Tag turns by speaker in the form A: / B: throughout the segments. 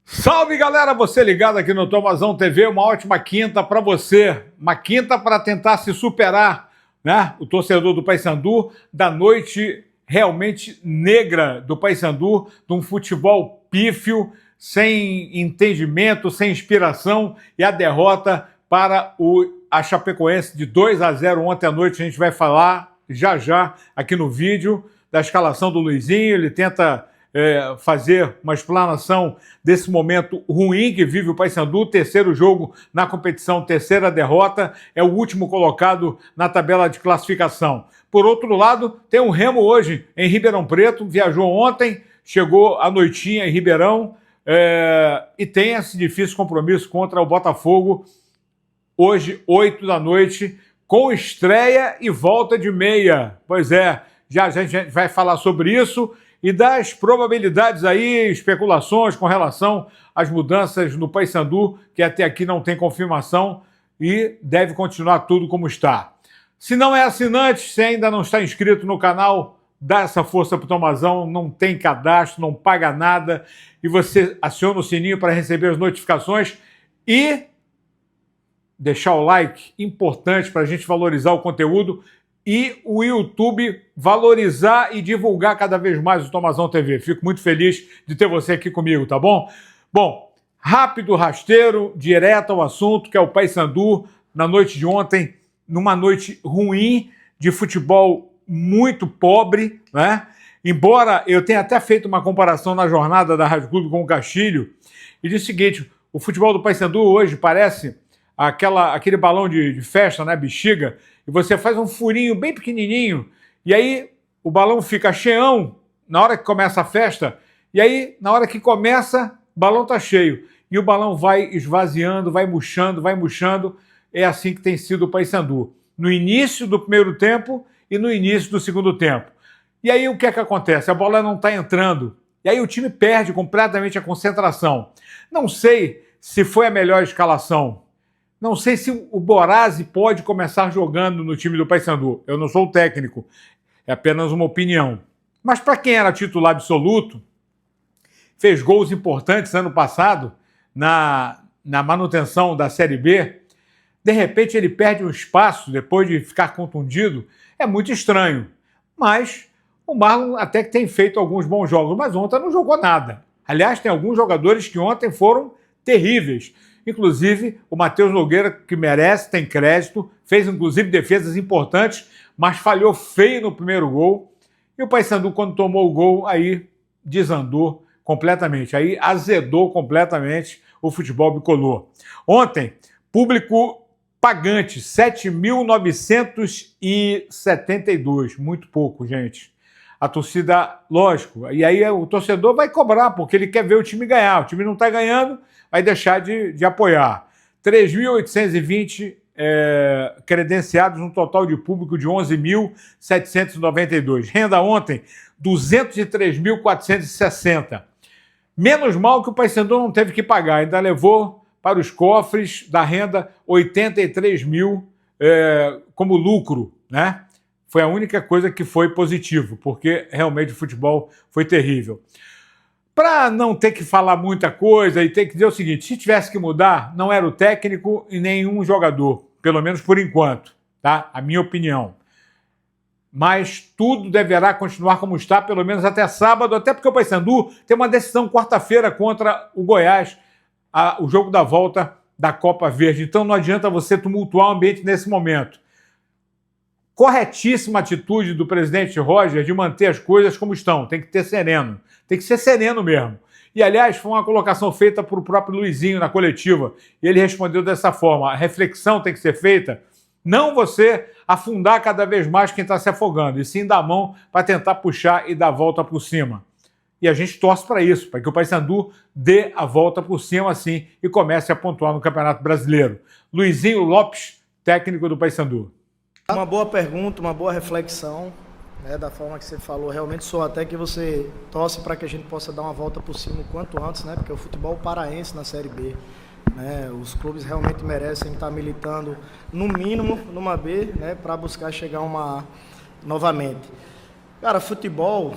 A: Salve, galera, você ligado aqui no Tomazão TV, uma ótima quinta para você, uma quinta para tentar se superar, né? O torcedor do Paysandu, da noite realmente negra do Paysandu, de um futebol pífio, sem entendimento, sem inspiração, e a derrota para a Chapecoense de 2-0 ontem à noite. A gente vai falar já aqui no vídeo da escalação do Luizinho. Ele tenta fazer uma explanação desse momento ruim que vive o Paysandu, terceiro jogo na competição, terceira derrota, é o último colocado na tabela de classificação. Por outro lado, tem um Remo hoje em Ribeirão Preto, viajou ontem, chegou à noitinha em Ribeirão e tem esse difícil compromisso contra o Botafogo, hoje, 8 da noite, com estreia e volta de meia. Pois é, já a gente vai falar sobre isso e das probabilidades aí, especulações com relação às mudanças no Paysandu, que até aqui não tem confirmação e deve continuar tudo como está. Se não é assinante, se ainda não está inscrito no canal, dá essa força para o Tomazão, não tem cadastro, não paga nada, e você aciona o sininho para receber as notificações e deixar o like, importante para a gente valorizar o conteúdo, e o YouTube valorizar e divulgar cada vez mais o Tomazão TV. Fico muito feliz de ter você aqui comigo, tá bom? Bom, rápido, rasteiro, direto ao assunto, que é o Paysandu, na noite de ontem, numa noite ruim, de futebol muito pobre, né? Embora eu tenha até feito uma comparação na jornada da Rádio Clube com o Castilho, e disse o seguinte: o futebol do Paysandu hoje parece aquele balão de festa, né, bexiga, e você faz um furinho bem pequenininho, e aí o balão fica cheião na hora que começa a festa, e aí na hora que começa, o balão tá cheio, e o balão vai esvaziando, vai murchando, é assim que tem sido o Paysandu, no início do primeiro tempo e no início do segundo tempo. E aí o que é que acontece? A bola não está entrando, e aí o time perde completamente a concentração. Não sei se foi a melhor escalação, não sei se o Borazzi pode começar jogando no time do Paysandu. Eu não sou o técnico, é apenas uma opinião. Mas para quem era titular absoluto, fez gols importantes ano passado na manutenção da Série B, de repente ele perde um espaço depois de ficar contundido. É muito estranho. Mas o Marlon até que tem feito alguns bons jogos, mas ontem não jogou nada. Aliás, tem alguns jogadores que ontem foram terríveis. Inclusive, o Matheus Nogueira, que merece, tem crédito, fez inclusive defesas importantes, mas falhou feio no primeiro gol. E o Paysandu, quando tomou o gol, aí desandou completamente, aí azedou completamente o futebol bicolor. Ontem, público pagante, 7.972, muito pouco, gente. A torcida, lógico, e aí o torcedor vai cobrar, porque ele quer ver o time ganhar. O time não está ganhando, vai deixar de apoiar. 3.820 credenciados, um total de público de 11.792. Renda ontem, 203.460. Menos mal que o Paysandu não teve que pagar, ainda levou para os cofres da renda 83 mil como lucro, né? Foi a única coisa que foi positivo, porque realmente o futebol foi terrível. Para não ter que falar muita coisa e ter que dizer o seguinte: se tivesse que mudar, não era o técnico e nenhum jogador, pelo menos por enquanto, tá? A minha opinião. Mas tudo deverá continuar como está, pelo menos até sábado, até porque o Paysandu tem uma decisão quarta-feira contra o Goiás, o jogo da volta da Copa Verde. Então não adianta você tumultuar o ambiente nesse momento. Corretíssima atitude do presidente Roger de manter as coisas como estão. Tem que ter sereno. Tem que ser sereno mesmo. E, aliás, foi uma colocação feita por o próprio Luizinho na coletiva. E ele respondeu dessa forma: a reflexão tem que ser feita, não você afundar cada vez mais quem está se afogando, e sim dar a mão para tentar puxar e dar a volta por cima. E a gente torce para isso, para que o Paysandu dê a volta por cima assim e comece a pontuar no Campeonato Brasileiro. Luizinho Lopes, técnico do Paysandu.
B: Uma boa pergunta, uma boa reflexão, né, da forma que você falou. Realmente sou até que você torce para que a gente possa dar uma volta por cima o quanto antes, né, porque o futebol paraense na Série B, né, os clubes realmente merecem estar militando, no mínimo, numa B, né, para buscar chegar a uma novamente. Cara, futebol,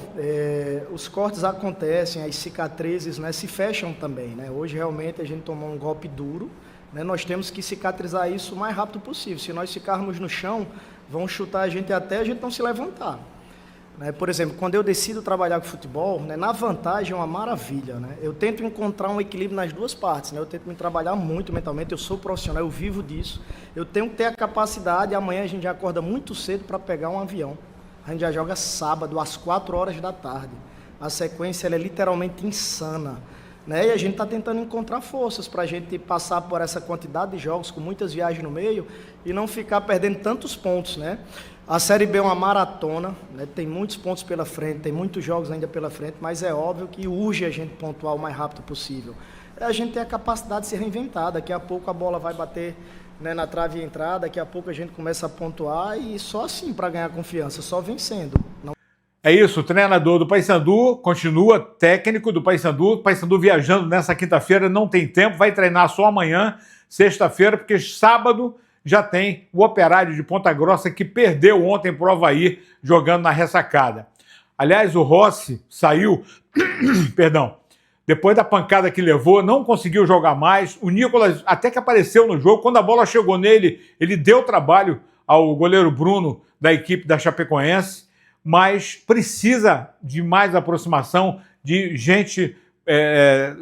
B: os cortes acontecem, as cicatrizes, né, se fecham também, né? Hoje realmente a gente tomou um golpe duro, né? Nós temos que cicatrizar isso o mais rápido possível. Se nós ficarmos no chão, vão chutar a gente até a gente não se levantar, né? Por exemplo, quando eu decido trabalhar com futebol, né, na vantagem é uma maravilha, né? Eu tento encontrar um equilíbrio nas duas partes, né? Eu tento me trabalhar muito mentalmente, eu sou profissional, eu vivo disso. Eu tenho que ter a capacidade, amanhã a gente já acorda muito cedo para pegar um avião. A gente já joga sábado, às 4 horas da tarde. A sequência ela é literalmente insana, né? E a gente está tentando encontrar forças para a gente passar por essa quantidade de jogos, com muitas viagens no meio, e não ficar perdendo tantos pontos, né? A Série B é uma maratona, né? Tem muitos pontos pela frente, tem muitos jogos ainda pela frente, mas é óbvio que urge a gente pontuar o mais rápido possível. A gente tem a capacidade de se reinventar, daqui a pouco a bola vai bater, né, na trave e entrar, daqui a pouco a gente começa a pontuar e só assim para ganhar confiança, só vencendo. Não...
A: É isso, o treinador do Paysandu continua técnico do Paysandu. O Paysandu viajando nessa quinta-feira, não tem tempo, vai treinar só amanhã, sexta-feira, porque sábado já tem o Operário de Ponta Grossa que perdeu ontem para o Avaí jogando na ressacada. Aliás, o Rossi saiu, perdão, depois da pancada que levou, não conseguiu jogar mais. O Nicolas até que apareceu no jogo. Quando a bola chegou nele, ele deu trabalho ao goleiro Bruno da equipe da Chapecoense, mas precisa de mais aproximação, de gente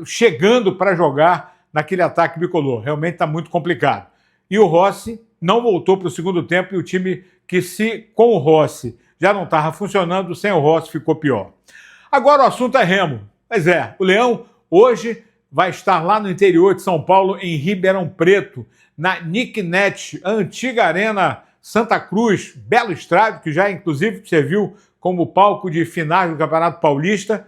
A: chegando para jogar naquele ataque bicolor. Realmente está muito complicado. E o Rossi não voltou para o segundo tempo, e o time que com o Rossi já não estava funcionando, sem o Rossi ficou pior. Agora o assunto é Remo. Pois é, o Leão hoje vai estar lá no interior de São Paulo, em Ribeirão Preto, na Nicknet, a antiga Arena Santa Cruz, belo estádio, que já inclusive serviu como palco de finais do Campeonato Paulista,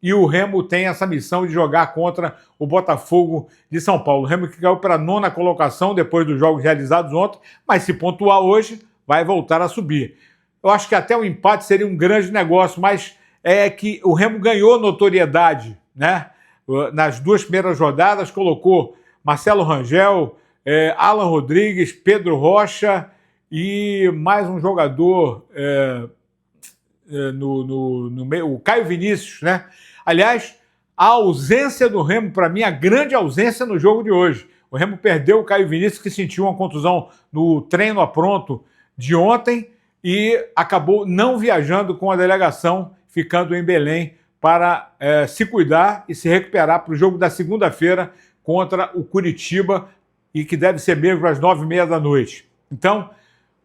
A: e o Remo tem essa missão de jogar contra o Botafogo de São Paulo. O Remo que caiu para a 9ª colocação depois dos jogos realizados ontem, mas se pontuar hoje, vai voltar a subir. Eu acho que até o empate seria um grande negócio, mas é que o Remo ganhou notoriedade, né? Nas 2 primeiras rodadas, colocou Marcelo Rangel, Alan Rodrigues, Pedro Rocha e mais um jogador no meio, o Caio Vinícius, né? Aliás, a ausência do Remo, para mim, a grande ausência no jogo de hoje. O Remo perdeu o Caio Vinícius, que sentiu uma contusão no treino apronto de ontem e acabou não viajando com a delegação, ficando em Belém para se cuidar e se recuperar para o jogo da segunda-feira contra o Curitiba, e que deve ser mesmo às 9h30 da noite. Então,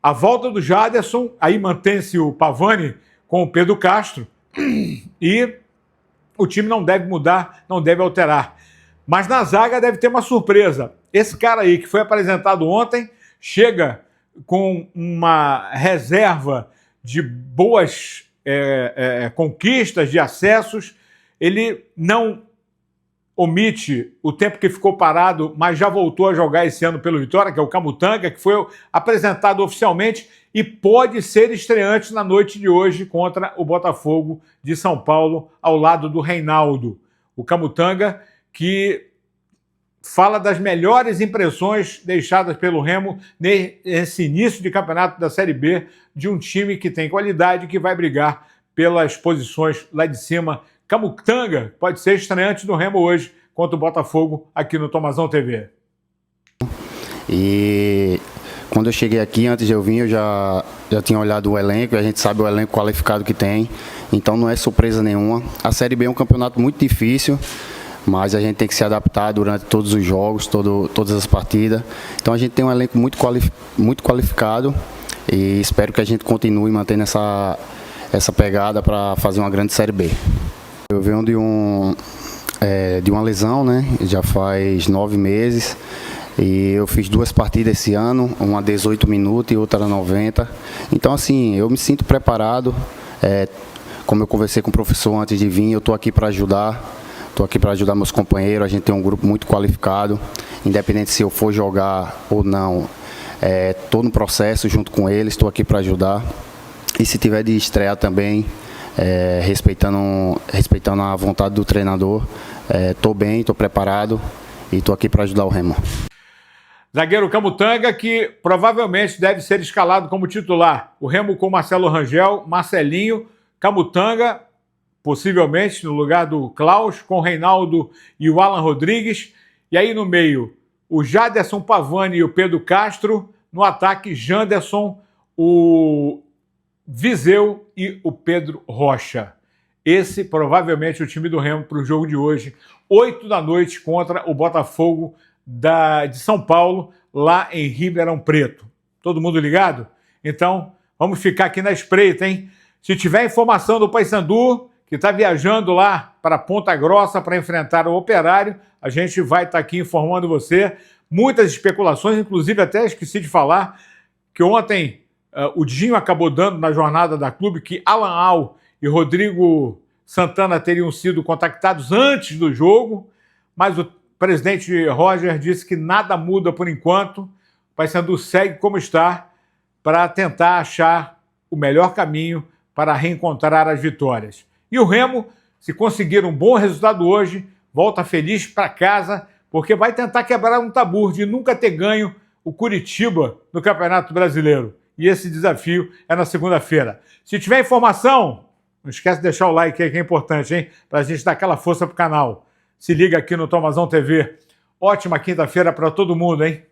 A: a volta do Jaderson, aí mantém-se o Pavani com o Pedro Castro, e o time não deve mudar, não deve alterar. Mas na zaga deve ter uma surpresa. Esse cara aí que foi apresentado ontem chega com uma reserva de boas conquistas, de acessos. Ele não omite o tempo que ficou parado, mas já voltou a jogar esse ano pelo Vitória, que é o Camutanga, que foi apresentado oficialmente e pode ser estreante na noite de hoje contra o Botafogo de São Paulo, ao lado do Reinaldo. O Camutanga, que fala das melhores impressões deixadas pelo Remo nesse início de campeonato da Série B, de um time que tem qualidade e que vai brigar pelas posições lá de cima. Camutanga pode ser estreante do Remo hoje contra o Botafogo aqui no Tomazão TV.
C: E quando eu cheguei aqui, antes de eu vir, eu já tinha olhado o elenco, e a gente sabe o elenco qualificado que tem, então não é surpresa nenhuma. A Série B é um campeonato muito difícil, mas a gente tem que se adaptar durante todos os jogos, todas as partidas. Então a gente tem um elenco muito qualificado e espero que a gente continue mantendo essa pegada para fazer uma grande Série B. Eu venho de uma lesão, né? Já faz 9 meses. E eu fiz 2 partidas esse ano, uma 18 minutos e outra 90. Então, assim, eu me sinto preparado. Como eu conversei com o professor antes de vir, eu estou aqui para ajudar. Estou aqui para ajudar meus companheiros. A gente tem um grupo muito qualificado. Independente se eu for jogar ou não, estou no processo junto com eles. Estou aqui para ajudar. E se tiver de estrear também, respeitando a vontade do treinador, estou bem, estou preparado e estou aqui para ajudar o Remo.
A: Zagueiro Camutanga, que provavelmente deve ser escalado como titular. O Remo com Marcelo Rangel, Marcelinho, Camutanga, possivelmente no lugar do Klaus, com o Reinaldo e o Alan Rodrigues. E aí no meio, o Jaderson Pavani e o Pedro Castro. No ataque, Janderson, o Viseu e o Pedro Rocha. Esse provavelmente é o time do Remo para o jogo de hoje, 8 da noite, contra o Botafogo de São Paulo, lá em Ribeirão Preto. Todo mundo ligado? Então, vamos ficar aqui na espreita, hein? Se tiver informação do Paysandu, que está viajando lá para Ponta Grossa para enfrentar o Operário, a gente vai estar aqui informando você. Muitas especulações, inclusive até esqueci de falar que ontem o Dinho acabou dando na jornada da clube que Alan Al e Rodrigo Santana teriam sido contactados antes do jogo, mas o presidente Roger disse que nada muda por enquanto. O Paysandu segue como está para tentar achar o melhor caminho para reencontrar as vitórias. E o Remo, se conseguir um bom resultado hoje, volta feliz para casa, porque vai tentar quebrar um tabu de nunca ter ganho o Curitiba no Campeonato Brasileiro. E esse desafio é na segunda-feira. Se tiver informação, não esquece de deixar o like aí, que é importante, hein? Para a gente dar aquela força pro canal. Se liga aqui no Tomazão TV. Ótima quinta-feira para todo mundo, hein?